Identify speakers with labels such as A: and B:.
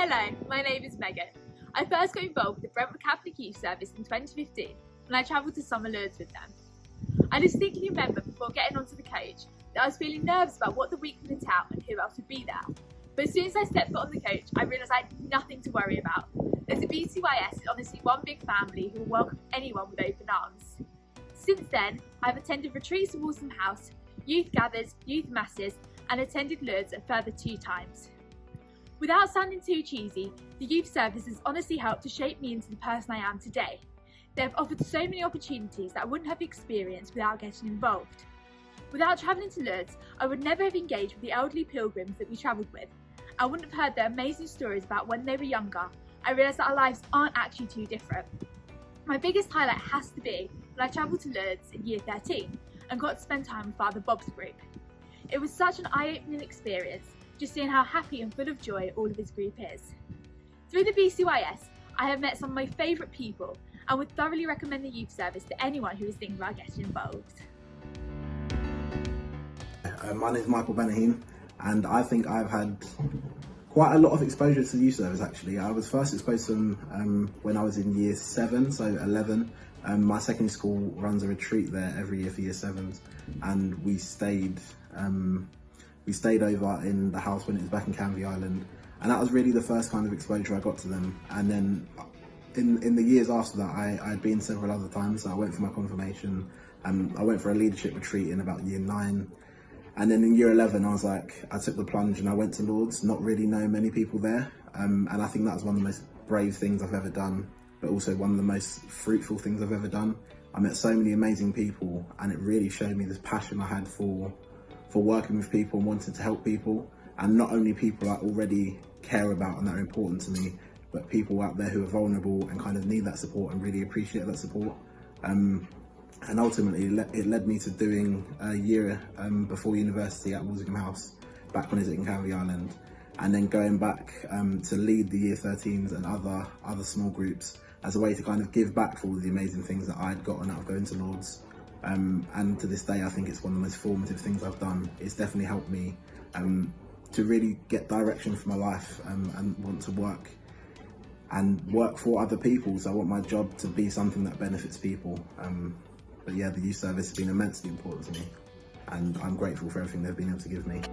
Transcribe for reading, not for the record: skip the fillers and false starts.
A: Hello, my name is Megan. I first got involved with the Brentwood Catholic Youth Service in 2015 when I travelled to Summer Lourdes with them. I distinctly remember before getting onto the coach that I was feeling nervous about what the week would entail and who else would be there. But as soon as I stepped foot on the coach, I realised I had nothing to worry about. As a BCYS is honestly one big family who will welcome anyone with open arms. Since then, I've attended retreats at Waltham House, youth gathers, youth masses, and attended Lourdes a further 2 times. Without sounding too cheesy, the youth service has honestly helped to shape me into the person I am today. They have offered so many opportunities that I wouldn't have experienced without getting involved. Without travelling to Lourdes, I would never have engaged with the elderly pilgrims that we travelled with. I wouldn't have heard their amazing stories about when they were younger. I realised that our lives aren't actually too different. My biggest highlight has to be when I travelled to Lourdes in year 13 and got to spend time with Father Bob's group. It was such an eye-opening experience, just seeing how happy and full of joy all of his group is. Through the BCYS, I have met some of my favourite people and would thoroughly recommend the youth service to anyone who is thinking about getting involved.
B: My name is Michael Benahim, and I think I've had quite a lot of exposure to the youth service actually. I was first exposed to them when I was in year 7, so 11. My secondary school runs a retreat there every year for year 7s, and we stayed over in the house when it was back in Canvey Island, and that was really the first kind of exposure I got to them. And then in the years after that, I'd been several other times. So I went for my confirmation, I went for a leadership retreat in about year 9, and then in year 11 I took the plunge and I went to Lourdes, not really knowing many people there, and I think that was one of the most brave things I've ever done, but also one of the most fruitful things I've ever done. I met so many amazing people, and it really showed me this passion I had for working with people and wanting to help people, and not only people I already care about and that are important to me, but people out there who are vulnerable and kind of need that support and really appreciate that support. And ultimately it led me to doing a year before university at Waltham House, back when I was in Canvey Island, and then going back to lead the year 13s and other small groups as a way to kind of give back for all the amazing things that I'd gotten out of going to Lourdes. And to this day, I think it's one of the most formative things I've done. It's definitely helped me to really get direction for my life and want to work for other people. So I want my job to be something that benefits people. But yeah, the youth service has been immensely important to me, and I'm grateful for everything they've been able to give me.